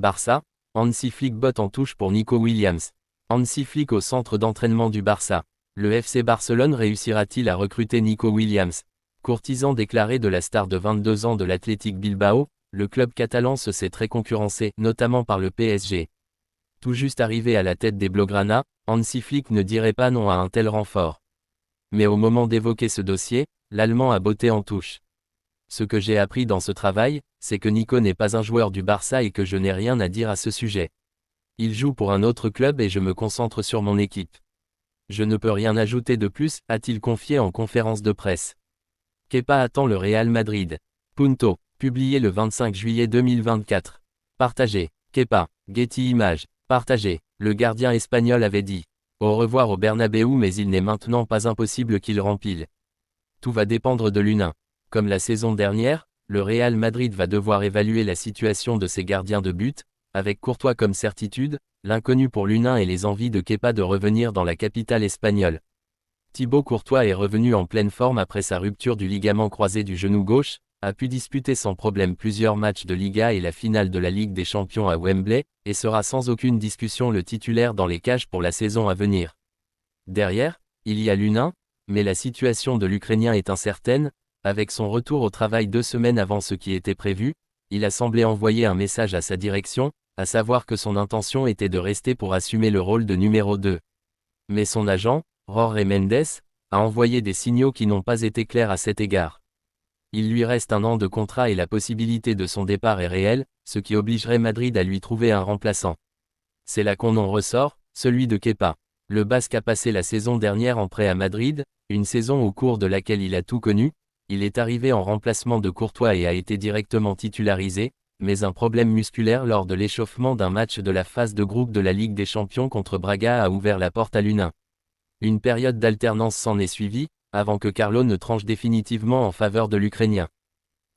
Barça, Hansi Flick botte en touche pour Nico Williams. Hansi Flick au centre d'entraînement du Barça. Le FC Barcelone réussira-t-il à recruter Nico Williams? Courtisan déclaré de la star de 22 ans de l'Athletic Bilbao, le club catalan se sait très concurrencé, notamment par le PSG. Tout juste arrivé à la tête des Blaugrana, Hansi Flick ne dirait pas non à un tel renfort. Mais au moment d'évoquer ce dossier, l'Allemand a botté en touche. Ce que j'ai appris dans ce travail, c'est que Nico n'est pas un joueur du Barça et que je n'ai rien à dire à ce sujet. Il joue pour un autre club et je me concentre sur mon équipe. Je ne peux rien ajouter de plus, a-t-il confié en conférence de presse. Kepa attend le Real Madrid. Punto, publié le 25 juillet 2024. Partagé. Kepa, Getty Images. Partagé. Le gardien espagnol avait dit au revoir au Bernabéu, mais il n'est maintenant pas impossible qu'il rempile. Tout va dépendre de l'U1. Comme la saison dernière, le Real Madrid va devoir évaluer la situation de ses gardiens de but, avec Courtois comme certitude, l'inconnu pour l'U1 et les envies de Kepa de revenir dans la capitale espagnole. Thibaut Courtois est revenu en pleine forme après sa rupture du ligament croisé du genou gauche, a pu disputer sans problème plusieurs matchs de Liga et la finale de la Ligue des Champions à Wembley, et sera sans aucune discussion le titulaire dans les cages pour la saison à venir. Derrière, il y a l'U1, mais la situation de l'Ukrainien est incertaine. Avec son retour au travail 2 semaines avant ce qui était prévu, il a semblé envoyer un message à sa direction, à savoir que son intention était de rester pour assumer le rôle de numéro 2. Mais son agent, Jorge Mendes, a envoyé des signaux qui n'ont pas été clairs à cet égard. Il lui reste 1 an de contrat et la possibilité de son départ est réelle, ce qui obligerait Madrid à lui trouver un remplaçant. C'est là qu'on en ressort, celui de Kepa. Le Basque a passé la saison dernière en prêt à Madrid, une saison au cours de laquelle il a tout connu. Il est arrivé en remplacement de Courtois et a été directement titularisé, mais un problème musculaire lors de l'échauffement d'un match de la phase de groupe de la Ligue des Champions contre Braga a ouvert la porte à l'U1. Une période d'alternance s'en est suivie, avant que Carlo ne tranche définitivement en faveur de l'Ukrainien.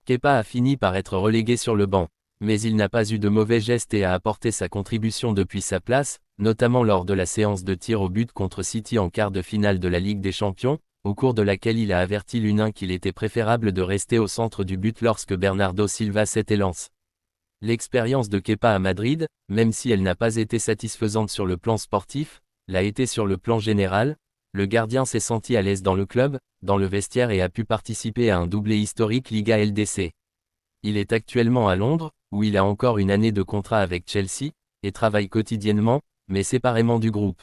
Kepa a fini par être relégué sur le banc, mais il n'a pas eu de mauvais gestes et a apporté sa contribution depuis sa place, notamment lors de la séance de tir au but contre City en quart de finale de la Ligue des Champions, au cours de laquelle il a averti l'U1 qu'il était préférable de rester au centre du but lorsque Bernardo Silva s'était lancé. L'expérience de Kepa à Madrid, même si elle n'a pas été satisfaisante sur le plan sportif, l'a été sur le plan général. Le gardien s'est senti à l'aise dans le club, dans le vestiaire et a pu participer à un doublé historique Liga LDC. Il est actuellement à Londres, où il a encore une année de contrat avec Chelsea, et travaille quotidiennement, mais séparément du groupe.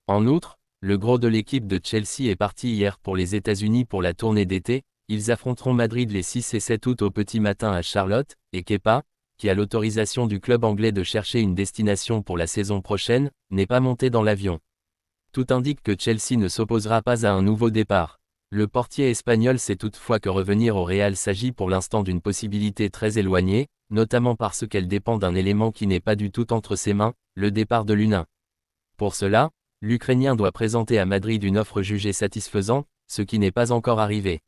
En outre, le gros de l'équipe de Chelsea est parti hier pour les États-Unis pour la tournée d'été. Ils affronteront Madrid les 6 et 7 août au petit matin à Charlotte, et Kepa, qui a l'autorisation du club anglais de chercher une destination pour la saison prochaine, n'est pas monté dans l'avion. Tout indique que Chelsea ne s'opposera pas à un nouveau départ. Le portier espagnol sait toutefois que revenir au Real s'agit pour l'instant d'une possibilité très éloignée, notamment parce qu'elle dépend d'un élément qui n'est pas du tout entre ses mains, le départ de l'U1. Pour cela, l'Ukrainien doit présenter à Madrid une offre jugée satisfaisante, ce qui n'est pas encore arrivé.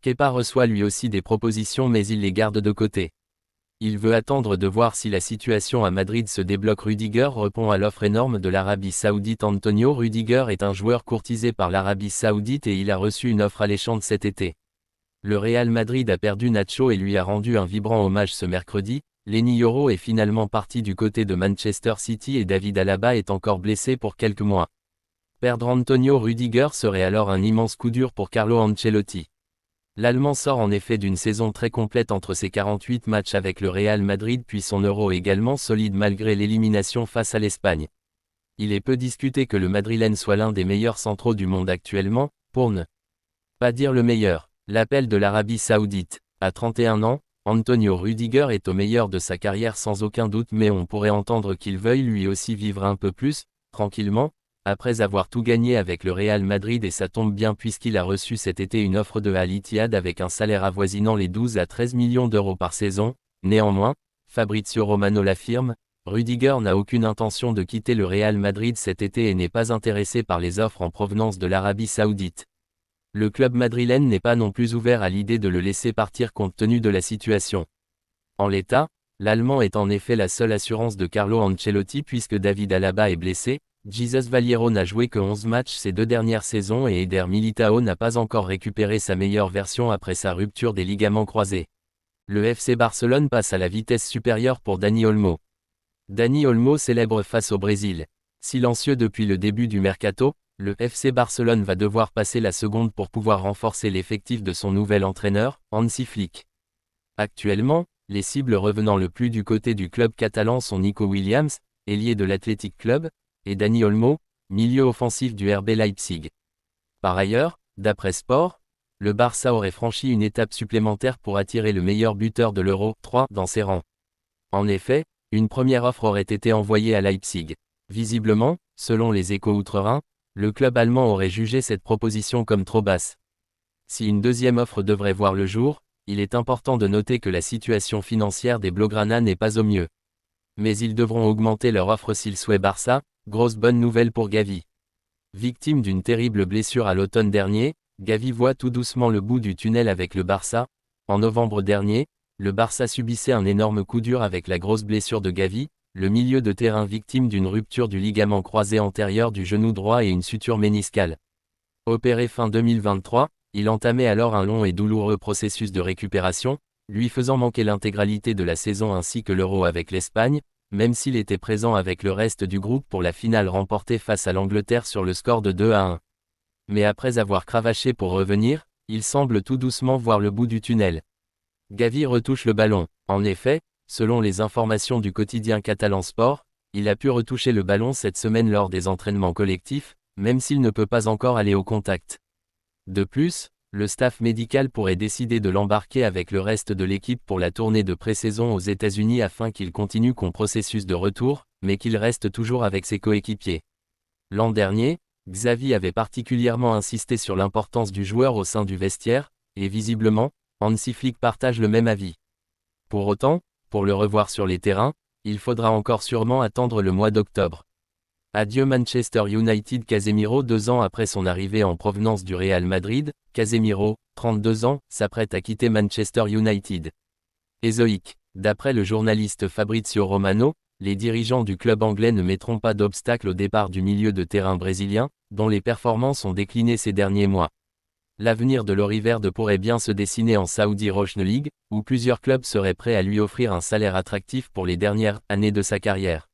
Kepa reçoit lui aussi des propositions mais il les garde de côté. Il veut attendre de voir si la situation à Madrid se débloque. Rudiger répond à l'offre énorme de l'Arabie Saoudite. Antonio Rudiger est un joueur courtisé par l'Arabie Saoudite et il a reçu une offre alléchante cet été. Le Real Madrid a perdu Nacho et lui a rendu un vibrant hommage ce mercredi. Lenny Yoro est finalement parti du côté de Manchester City et David Alaba est encore blessé pour quelques mois. Perdre Antonio Rudiger serait alors un immense coup dur pour Carlo Ancelotti. L'Allemand sort en effet d'une saison très complète entre ses 48 matchs avec le Real Madrid puis son Euro également solide malgré l'élimination face à l'Espagne. Il est peu discuté que le Madrilène soit l'un des meilleurs centraux du monde actuellement, pour ne pas dire le meilleur. L'appel de l'Arabie Saoudite. À 31 ans, Antonio Rudiger est au meilleur de sa carrière sans aucun doute mais on pourrait entendre qu'il veuille lui aussi vivre un peu plus, tranquillement, après avoir tout gagné avec le Real Madrid et ça tombe bien puisqu'il a reçu cet été une offre de Al Ittihad avec un salaire avoisinant les 12 à 13 millions d'euros par saison. Néanmoins, Fabrizio Romano l'affirme, Rudiger n'a aucune intention de quitter le Real Madrid cet été et n'est pas intéressé par les offres en provenance de l'Arabie Saoudite. Le club madrilène n'est pas non plus ouvert à l'idée de le laisser partir compte tenu de la situation. En l'état, l'Allemand est en effet la seule assurance de Carlo Ancelotti puisque David Alaba est blessé. Jesus Valiero n'a joué que 11 matchs ces 2 dernières saisons et Eder Militao n'a pas encore récupéré sa meilleure version après sa rupture des ligaments croisés. Le FC Barcelone passe à la vitesse supérieure pour Dani Olmo. Dani Olmo célèbre face au Brésil. Silencieux depuis le début du mercato, le FC Barcelone va devoir passer la seconde pour pouvoir renforcer l'effectif de son nouvel entraîneur, Hansi Flick. Actuellement, les cibles revenant le plus du côté du club catalan sont Nico Williams, ailier de l'Athletic Club, et Dani Olmo, milieu offensif du RB Leipzig. Par ailleurs, d'après Sport, le Barça aurait franchi une étape supplémentaire pour attirer le meilleur buteur de l'Euro 3 dans ses rangs. En effet, une première offre aurait été envoyée à Leipzig. Visiblement, selon les Échos outre-Rhin, le club allemand aurait jugé cette proposition comme trop basse. Si une deuxième offre devrait voir le jour, il est important de noter que la situation financière des Blaugrana n'est pas au mieux. Mais ils devront augmenter leur offre s'ils souhaitent Barça, grosse bonne nouvelle pour Gavi. Victime d'une terrible blessure à l'automne dernier, Gavi voit tout doucement le bout du tunnel avec le Barça. En novembre dernier, le Barça subissait un énorme coup dur avec la grosse blessure de Gavi, le milieu de terrain victime d'une rupture du ligament croisé antérieur du genou droit et une suture méniscale. Opéré fin 2023, il entamait alors un long et douloureux processus de récupération, lui faisant manquer l'intégralité de la saison ainsi que l'Euro avec l'Espagne, même s'il était présent avec le reste du groupe pour la finale remportée face à l'Angleterre sur le score de 2-1. Mais après avoir cravaché pour revenir, il semble tout doucement voir le bout du tunnel. Gavi retouche le ballon. En effet, selon les informations du quotidien catalan Sport, il a pu retoucher le ballon cette semaine lors des entraînements collectifs, même s'il ne peut pas encore aller au contact. De plus, le staff médical pourrait décider de l'embarquer avec le reste de l'équipe pour la tournée de pré-saison aux États-Unis afin qu'il continue son processus de retour, mais qu'il reste toujours avec ses coéquipiers. L'an dernier, Xavi avait particulièrement insisté sur l'importance du joueur au sein du vestiaire, et visiblement, Hansi Flick partage le même avis. Pour autant, pour le revoir sur les terrains, il faudra encore sûrement attendre le mois d'octobre. Adieu Manchester United. Casemiro. 2 ans après son arrivée en provenance du Real Madrid, Casemiro, 32 ans, s'apprête à quitter Manchester United. Ézoïque. D'après le journaliste Fabrizio Romano, les dirigeants du club anglais ne mettront pas d'obstacle au départ du milieu de terrain brésilien, dont les performances ont décliné ces derniers mois. L'avenir de l'Oriverde pourrait bien se dessiner en Saudi Pro League, où plusieurs clubs seraient prêts à lui offrir un salaire attractif pour les dernières années de sa carrière.